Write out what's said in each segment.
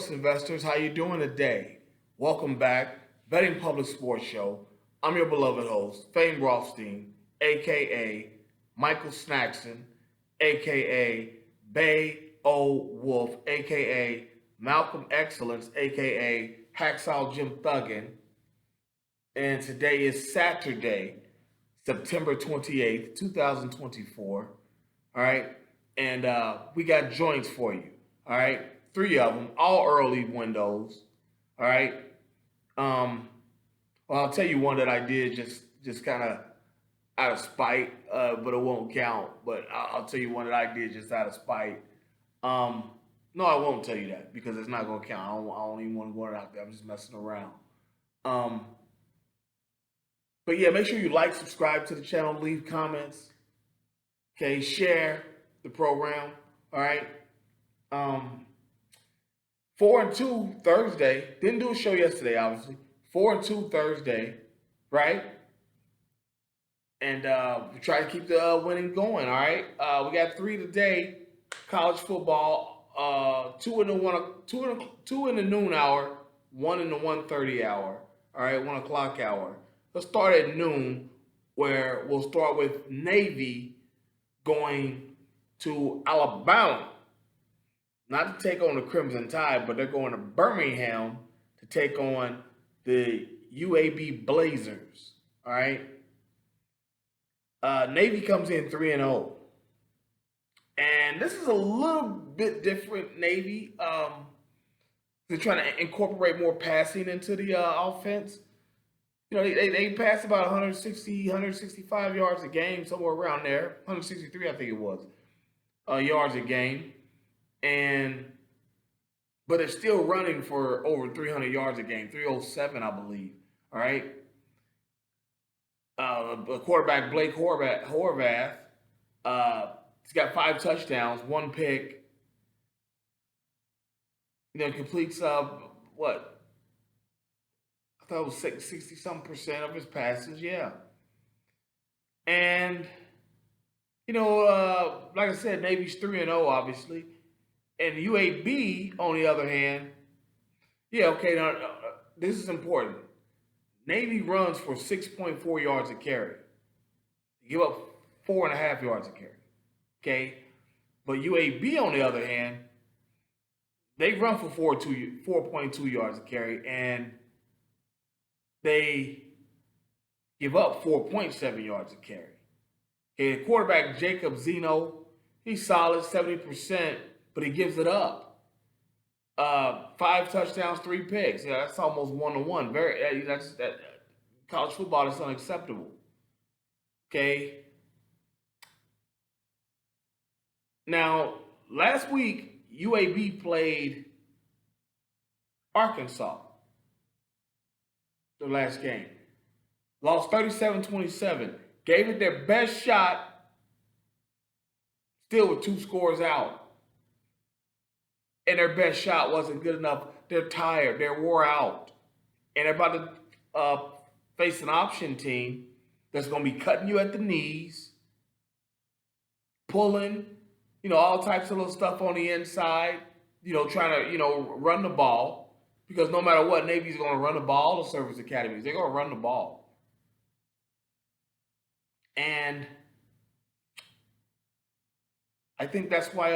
sports investors? How you doing today? Welcome back, Betting Public Sports Show. I'm your beloved host, famed Rothstein, aka Michael Snackson, aka Bay O Wolf, aka Malcolm Excellence, aka Hacksaw Jim Thuggin. And today is Saturday, September 28th, 2024. All right. And we got joints for you. All right. Three of them, all early windows. All right. Um, well, I'll tell you one that I did just kind of out of spite, but it won't count. But I'll tell you one that I did just out of spite. Um, no, I won't tell you that because it's not going to count. I don't even want to go out there. I'm just messing around. Um, but yeah, make sure you like, subscribe to the channel, leave comments. Okay, share the program. All right. Um, 4-2 Thursday. Didn't do a show yesterday, obviously. 4-2 Thursday, right? And we try to keep the winning going. All right. We got three today. College football. Two in the noon hour. One in the 1:30 hour. All right, 1 o'clock hour. Let's start at noon, where we'll start with Navy going to Alabama, not to take on the Crimson Tide, but they're going to Birmingham to take on the UAB Blazers. All right. Navy comes in 3-0. And this is a little bit different, Navy. They're trying to incorporate more passing into the offense. You know, they pass about 160, 165 yards a game, somewhere around there. 163, I think it was, yards a game. But they're still running for over 300 yards a game, 307, I believe. All right. Quarterback Blake Horvath, he's got 5 touchdowns, 1 pick. Completes what? I thought it was 60-some% of his passes. Yeah. And like I said, Navy's 3-0, obviously. And UAB, on the other hand, yeah, okay, now this is important. Navy runs for 6.4 yards a carry. They give up 4.5 yards a carry. Okay? But UAB, on the other hand, they run for 4.2 yards a carry, and they give up 4.7 yards a carry. Okay, quarterback Jacob Zeno, he's solid, 70%, but he gives it up. 5 touchdowns, 3 picks. Yeah, that's almost 1-to-1. That college football is unacceptable. Okay. Now, last week UAB played Arkansas. The last game. Lost 37-27. Gave it their best shot. Still with 2 scores out. And their best shot wasn't good enough. They're tired. They're wore out. And they're about to face an option team that's going to be cutting you at the knees, pulling, all types of little stuff on the inside, trying to, run the ball. Because no matter what, Navy's going to run the ball, the service academies. They're going to run the ball. And I think that's why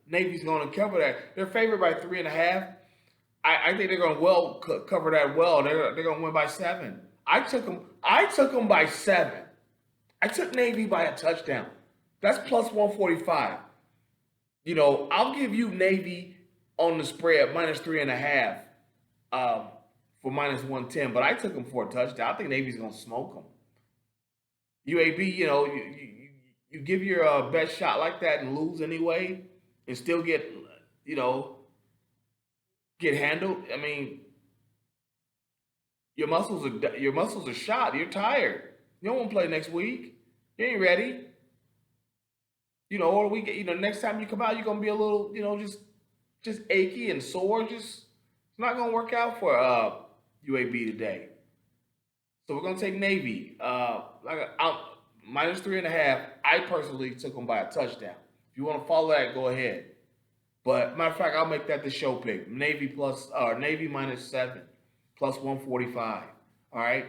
Navy's going to cover that. They're favored by 3.5. I think they're going to cover that well. They're going to win by 7. I took them by 7. I took Navy by a touchdown. That's plus 145. I'll give you Navy on the spread minus 3.5 for minus 110. But I took them for a touchdown. I think Navy's going to smoke them. UAB, you give your best shot like that and lose anyway, and still get handled. I mean, your muscles are shot. You're tired. You don't want to play next week. You ain't ready. Or the week. Next time you come out, you're gonna be a little, just achy and sore. It's not gonna work out for UAB today. So we're gonna take Navy. Minus 3.5. I personally took them by a touchdown. If you want to follow that, go ahead. But matter of fact, I'll make that the show pick. Navy -7 plus 145. All right,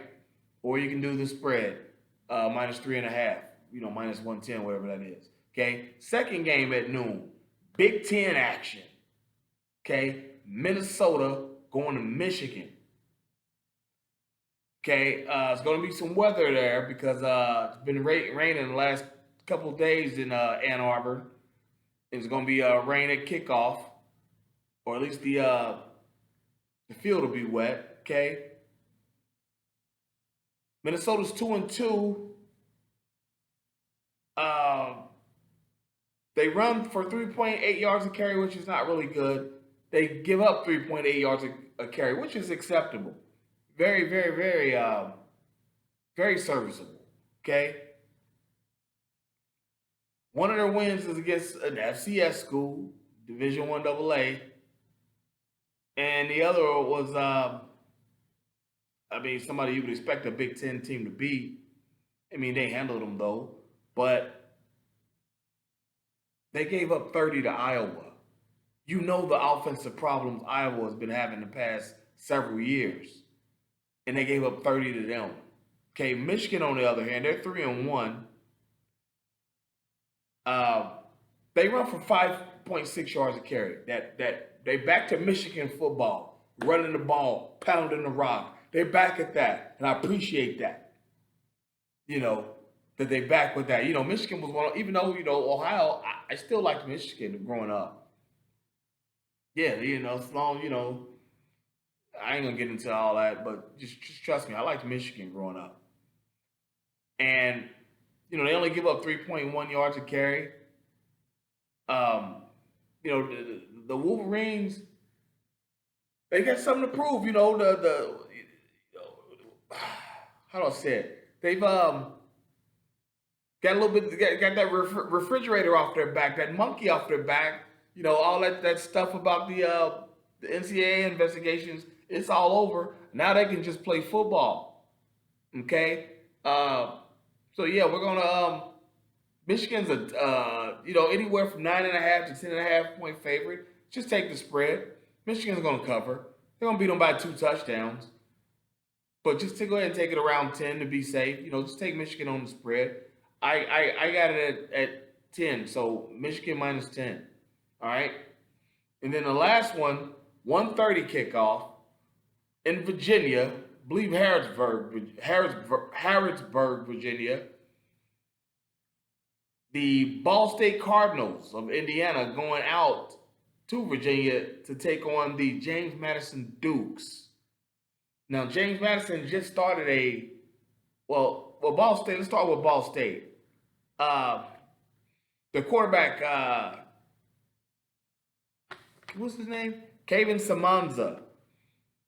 or you can do the spread -3.5. -110, whatever that is. Okay, second game at noon, Big Ten action. Okay, Minnesota going to Michigan. Okay, it's going to be some weather there because it's been raining the last couple of days in Ann Arbor. It's going to be rain at kickoff, or at least the field will be wet. Okay, Minnesota's 2-2. They run for 3.8 yards a carry, which is not really good. They give up 3.8 yards a carry, which is acceptable. Very, very, very, very serviceable. Okay. One of their wins is against an FCS school, Division I AA, and the other was, somebody you would expect a Big Ten team to beat. They handled them though, but they gave up 30 to Iowa. You know the offensive problems Iowa has been having the past several years, and they gave up 30 to them. Okay, Michigan on the other hand, they're 3-1. They run for 5.6 yards a carry. That they back to Michigan football, running the ball, pounding the rock. They're back at that, and I appreciate that. That they back with that. Michigan was one. Even though Ohio, I still liked Michigan growing up. Yeah, it's long. I ain't gonna get into all that, but just trust me, I liked Michigan growing up. And they only give up 3.1 yards a carry. The Wolverines, they got something to prove. How do I say it? They've got a little bit, got that refrigerator off their back, that monkey off their back. All that stuff about the NCAA investigations. It's all over. Now they can just play football. Okay. So yeah, we're gonna. Michigan's anywhere from 9.5 to 10.5 point favorite. Just take the spread. Michigan's gonna cover. They're gonna beat them by 2 touchdowns. But just to go ahead and take it around 10 to be safe. Just take Michigan on the spread. I got it at 10. So Michigan -10. All right. And then the last one, 1:30 kickoff in Virginia. I believe Harrodsburg, Virginia. The Ball State Cardinals of Indiana going out to Virginia to take on the James Madison Dukes. Now, James Madison just started Ball State. Let's start with Ball State. The quarterback, what's his name? Kevin Samanza.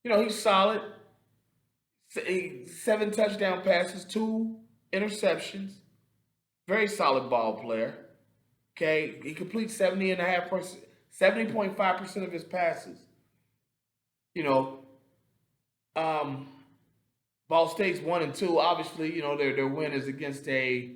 He's solid. 7 touchdown passes, 2 interceptions. Very solid ball player. Okay, he completes 70.5% of his passes. Ball State's 1-2. Obviously, their win is against a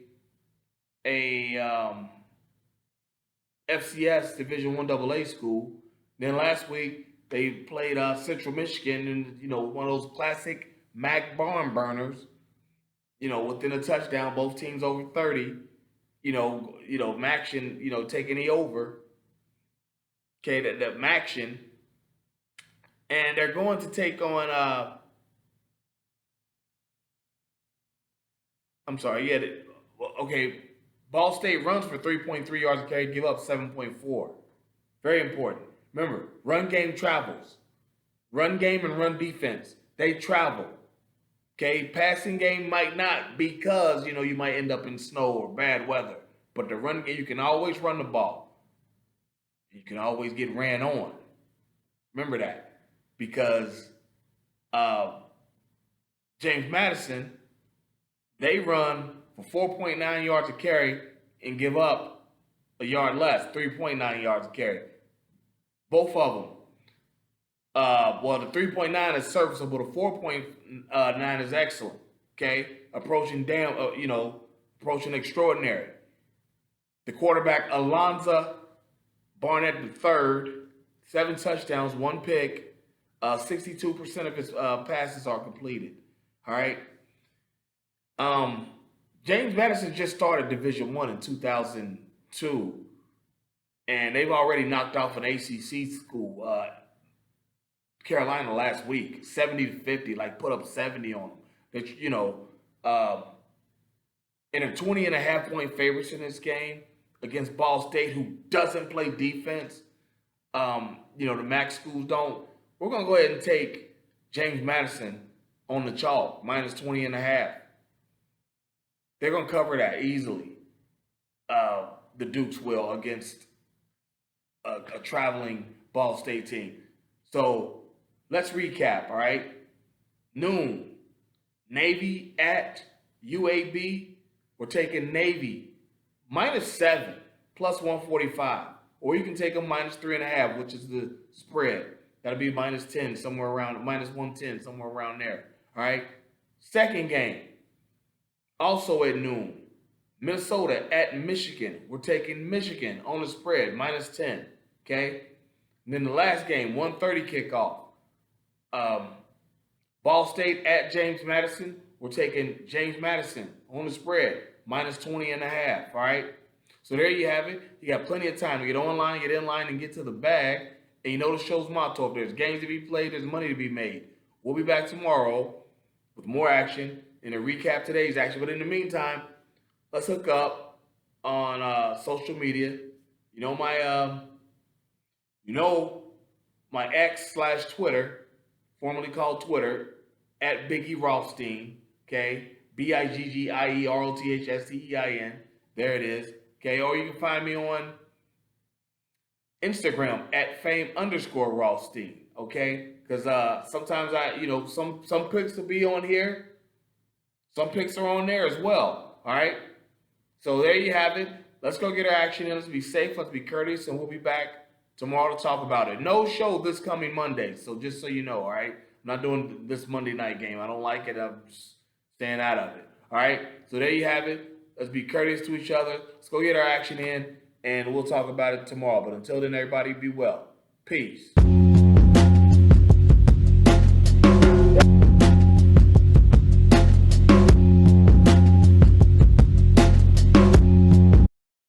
FCS Division I AA school. Then last week they played Central Michigan in one of those classic MAC barn burners. Within a touchdown, both teams over 30. Maction, taking the over. Okay, that Maction. And they're going to take on Ball State runs for 3.3 yards a carry, give up 7.4. Very important. Remember, run game travels. Run game and run defense, they travel. Okay, passing game might not because, you might end up in snow or bad weather. But the run game, you can always run the ball. You can always get ran on. Remember that. Because James Madison, they run for 4.9 yards a carry and give up a yard less, 3.9 yards a carry. Both of them. The 3.9 is serviceable. The 4.9 is excellent. Okay, approaching approaching extraordinary. The quarterback Alonza Barnett the third, 7 touchdowns, 1 pick. 62% of his passes are completed. All right. James Madison just started Division One in 2002, and they've already knocked off an ACC school, Carolina, last week, 70-50. Like put up 70 on them. That and they're 20.5 point favorites in this game against Ball State, who doesn't play defense. The MAC schools don't. We're gonna go ahead and take James Madison on the chalk, minus 20.5. They're gonna cover that easily. The Dukes will against a traveling Ball State team. So let's recap. All right, noon, Navy at UAB. We're taking Navy -7 plus 145, or you can take them -3.5, which is the spread. That'll be -10, somewhere around -110, somewhere around there. All right. Second game, also at noon, Minnesota at Michigan. We're taking Michigan on the spread -10. Okay. And then the last game, 1:30 kickoff. Ball State at James Madison. We're taking James Madison on the spread -20.5. All right. So there you have it. You got plenty of time to get online, get in line, and get to the bag. And you know the show's motto: if there's games to be played, there's money to be made. We'll be back tomorrow with more action and to recap today's action. But in the meantime, let's hook up on social media. My X/Twitter, formerly called Twitter, at Biggie Rothstein. Okay, BIGGIEROTHSTEIN. There it is. Okay, or you can find me on Instagram at fame_Rothstein. Okay, because sometimes some pics will be on here, some pics are on there as well. All right, so there you have it. Let's go get our action in. Let's be safe. Let's be courteous, and we'll be back tomorrow to talk about it. No show this coming Monday, so just so you know. All right, I'm not doing this Monday night game. I don't like it. I'm just staying out of it. All right, so there you have it. Let's be courteous to each other. Let's go get our action in, and we'll talk about it tomorrow. But until then, everybody be well. Peace.